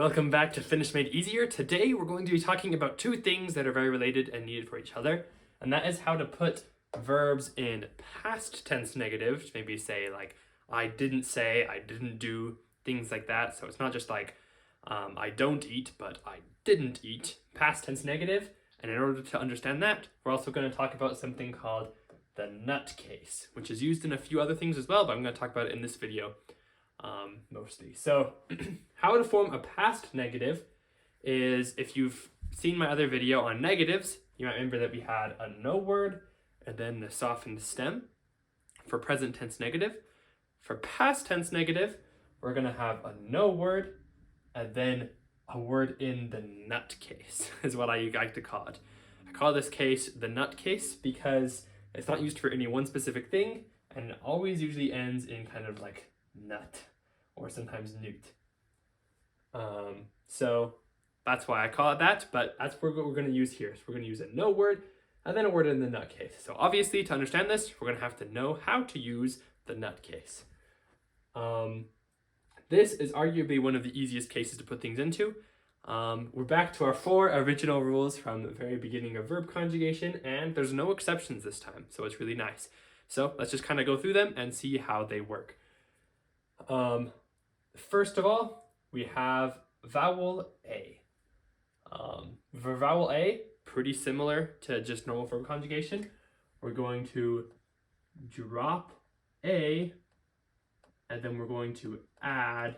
Welcome back to Finnish Made Easier. Today we're going to be talking about two things that are very related and needed for each other, and that is how to put verbs in past tense negative, to maybe say like I didn't say, I didn't do, things like that. So it's not just like I don't eat, but I didn't eat, past tense negative. And in order to understand that, we're also going to talk about something called the nut case, which is used in a few other things as well, but I'm going to talk about it in this video mostly. So how to form a past negative is, if you've seen my other video on negatives, you might remember that we had a no word and then the softened stem for present tense negative. For past tense negative, we're going to have a no word and then a word in the nut case is what I like to call it. I call this case the nut case because it's not used for any one specific thing, and it always usually ends in kind of like nut or sometimes newt. So that's why I call it that, but that's what we're going to use here. So we're going to use a no word and then a word in the nut case. So obviously, to understand this, we're going to have to know how to use the nut case. This is arguably one of the easiest cases to put things into. We're back to our 4 original rules from the very beginning of verb conjugation, and there's no exceptions this time, so it's really nice. So let's just kind of go through them and see how they work. First of all, we have vowel A. For vowel A, pretty similar to just normal verb conjugation. We're going to drop A, and then we're going to add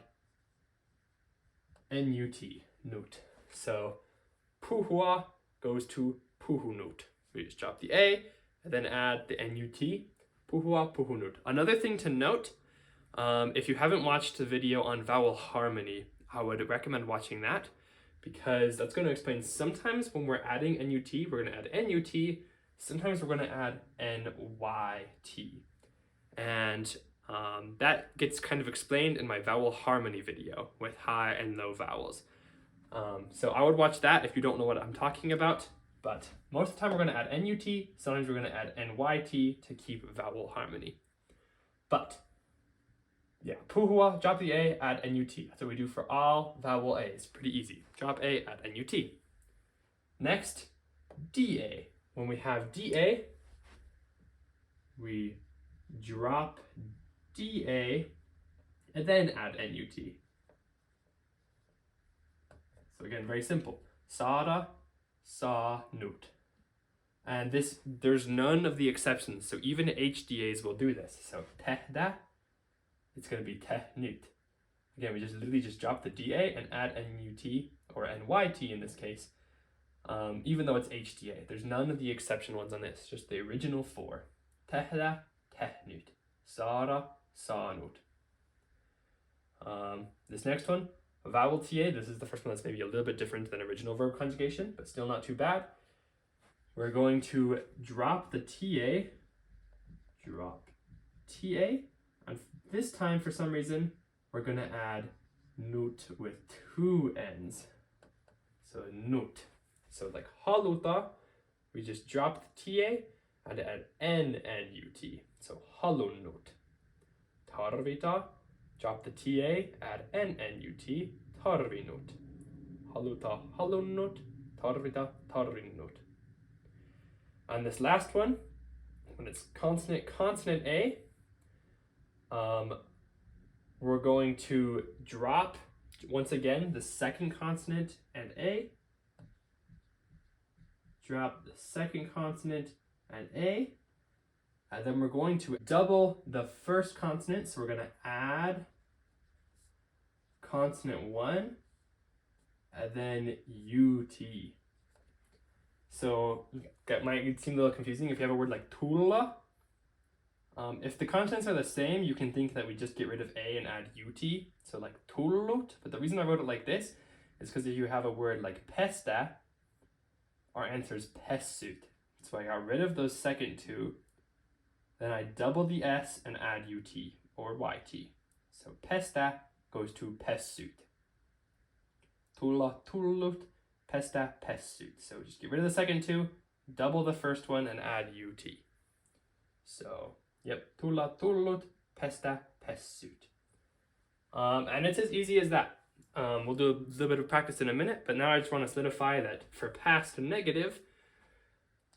NUT, nut. So puhua goes to puhunut. We just drop the A and then add the NUT, puhua, puhunut. Another thing to note, if you haven't watched the video on vowel harmony, I would recommend watching that, because that's going to explain sometimes when we're adding NUT, we're going to add NUT, sometimes we're going to add NYT. And that gets kind of explained in my vowel harmony video with high and low vowels. So I would watch that if you don't know what I'm talking about, but most of the time we're going to add NUT, sometimes we're going to add NYT to keep vowel harmony. But yeah, puhua, drop the A, add NUT. That's what we do for all vowel A's. Pretty easy. Drop A, add NUT. Next, DA. When we have DA, we drop DA and then add NUT. So again, very simple. Sada, sa, nut. And this, there's none of the exceptions. So even HDAs will do this. So tehda, it's going to be tehnut. Again, we just literally just drop the DA and add NUT, or NYT in this case, even though it's HDA. There's none of the exception ones on this, just the original 4. Tehda, tehnut. Sara, sanut. This next one, vowel TA, this is the first one that's maybe a little bit different than original verb conjugation, but still not too bad. We're going to drop the TA, and this time for some reason, we're going to add nut with 2 N's. So nut. So like haluta, we just drop the TA and add NNUT. So halunut. Tarvita, drop the TA, add NNUT, tarvinut. Haluta, halunut, tarvita, tarvinut. And this last one, when it's consonant A, we're going to drop, once again, the second consonant and A. Drop the second consonant and A. And then we're going to double the first consonant. So we're going to add consonant 1 and then UT. So that might seem a little confusing if you have a word like tula. If the consonants are the same, you can think that we just get rid of A and add UT. So like tulut. But the reason I wrote it like this is because if you have a word like pesta, our answer is pessut. So I got rid of those second 2. Then I double the S and add UT or YT. So pesta goes to pessut. Tula, tulut, pesta, pessut. So just get rid of the second 2, double the first one, and add UT. So, yep, tula, tulut, pesta, pessut. And it's as easy as that. We'll do a little bit of practice in a minute, but now I just want to solidify that for past negative,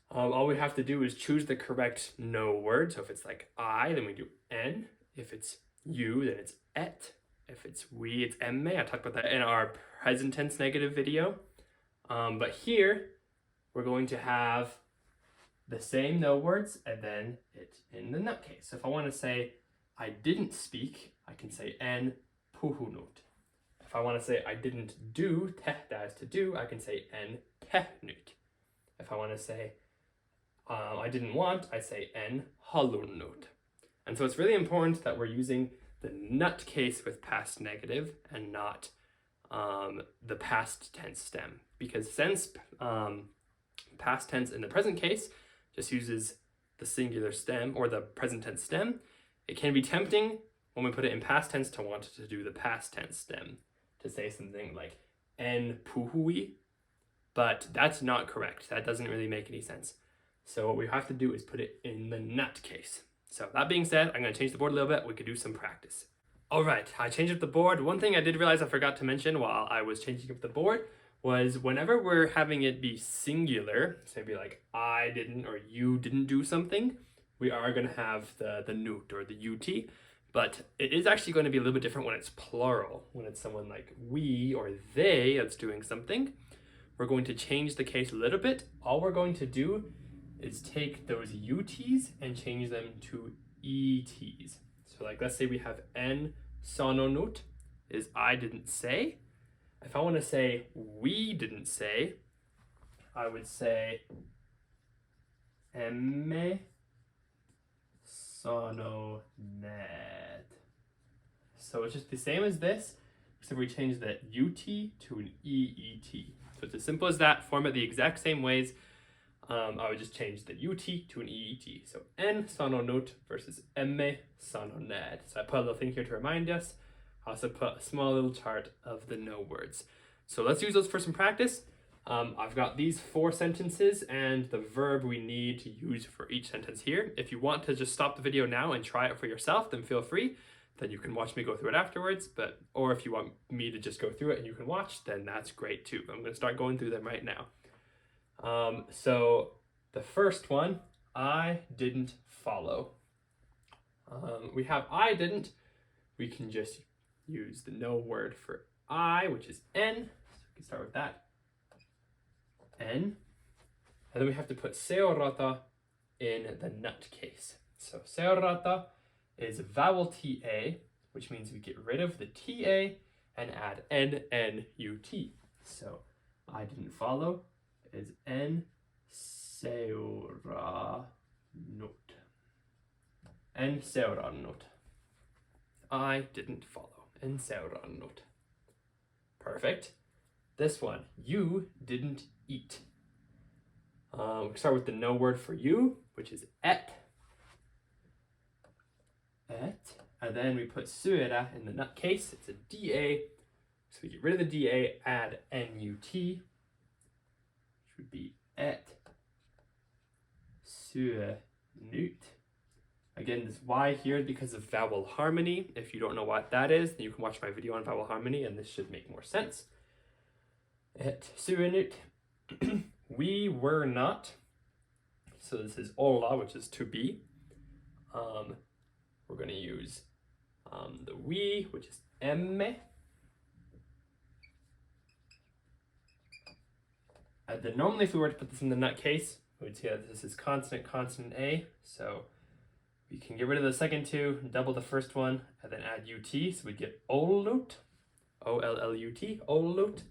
all we have to do is choose the correct no word. So if it's like I, then we do en. If it's you, then it's et. If it's we, it's emme. I talked about that in our present tense negative video. But here, we're going to have the same no words and then it in the nut case. So if I want to say I didn't speak, I can say en puhunut. If I want to say I didn't do, tehtä is to do, I can say en tehnyt. If I want to say I didn't want, I say en halunnut. And so it's really important that we're using the nut case with past negative and not the past tense stem. Because since past tense in the present case just uses the singular stem or the present tense stem, it can be tempting when we put it in past tense to want to do the past tense stem, to say something like en puhui, but that's not correct. That doesn't really make any sense. So what we have to do is put it in the nut case. So that being said, I'm going to change the board a little bit. We could do some practice. All right, I changed up the board. One thing I did realize I forgot to mention while I was changing up the board was whenever we're having it be singular, so maybe like I didn't or you didn't do something, we are going to have the nut or the ut. But it is actually going to be a little bit different when it's plural. When it's someone like we or they that's doing something, we're going to change the case a little bit. All we're going to do is take those uts and change them to ets. So like let's say we have en sanonut is I didn't say. If I want to say we didn't say, I would say emme sanonet. So it's just the same as this, except we change the ut to an eet. So it's as simple as that. Format the exact same ways. I would just change the ut to an eet. So en sanonut versus emme sanonet. So I put a little thing here to remind us. I also put a small little chart of the no words. So let's use those for some practice. I've got these 4 sentences and the verb we need to use for each sentence here. If you want to just stop the video now and try it for yourself, then feel free. Then you can watch me go through it afterwards. Or if you want me to just go through it and you can watch, then that's great too. I'm going to start going through them right now. So the first one, I didn't follow. We have I didn't. We can just use the no word for I, which is en. So we can start with that. En. And then we have to put seurata in the nut case. So seurata is vowel TA, which means we get rid of the TA and add n-n-u-t. So I didn't follow is en seuranut. En seuranut. I didn't follow. En seuranut. Perfect. This one, you didn't eat. We start with the no word for you, which is et. Et. And then we put suera in the nut case. It's a DA. So we get rid of the DA, add NUT, which would be et suenut. Again, this Y here is because of vowel harmony. If you don't know what that is, then you can watch my video on vowel harmony and this should make more sense. Et suenut. We were not. So this is olla, which is to be. We're going to use the we, which is emme. And then normally if we were to put this in the nut case, we would see that this is consonant, consonant A. So we can get rid of the second two, double the first one, and then add ut. So we get ollut, O-L-L-U-T, ollut.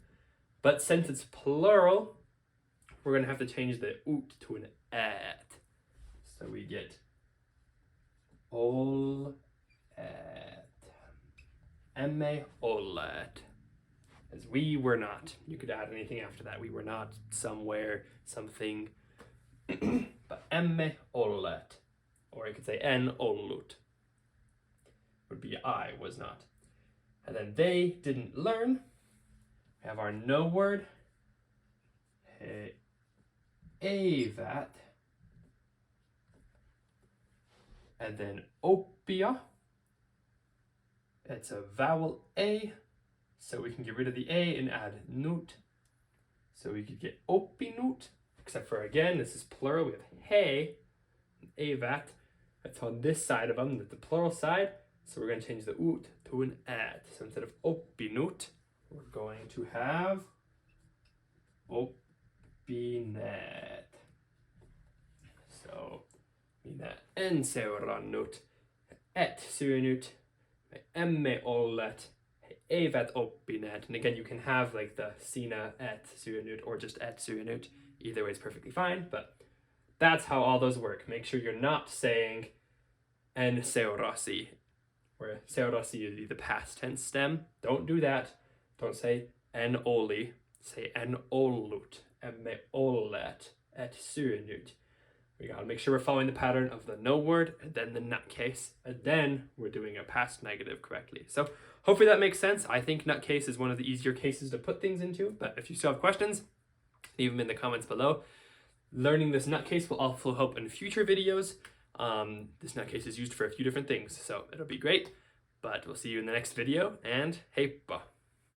But since it's plural, we're going to have to change the ut to an et. So we get ol et. Emme ollet. As we were not. You could add anything after that. We were not, somewhere, something. But emme ollet. Or you could say en ollut. Would be I was not. And then they didn't learn. We have our no word. He eivät. And then opia. It's a vowel A. So we can get rid of the A and add nut. So we could get oppinut, except for again, this is plural. We have he, evat. That's on this side of them, the plural side. So we're going to change the ut to an at. So instead of oppinut, we're going to have oppinet. So minä en seurannut, et syönyt, emme olleet, he eivät oppineet. And again, you can have like the sinä et syönyt or just et syönyt. Either way is perfectly fine, but that's how all those work. Make sure you're not saying en seurasi, where seurasi is the past tense stem. Don't do that. Don't say en oli. Say en ollut, emme olleet, et syönyt. We gotta make sure we're following the pattern of the no word and then the nutcase, and then we're doing a past negative correctly. So hopefully that makes sense. I think nutcase is one of the easier cases to put things into, but if you still have questions, leave them in the comments below. Learning this nutcase will also help in future videos. This nutcase is used for a few different things, so it'll be great. But we'll see you in the next video, and heippa!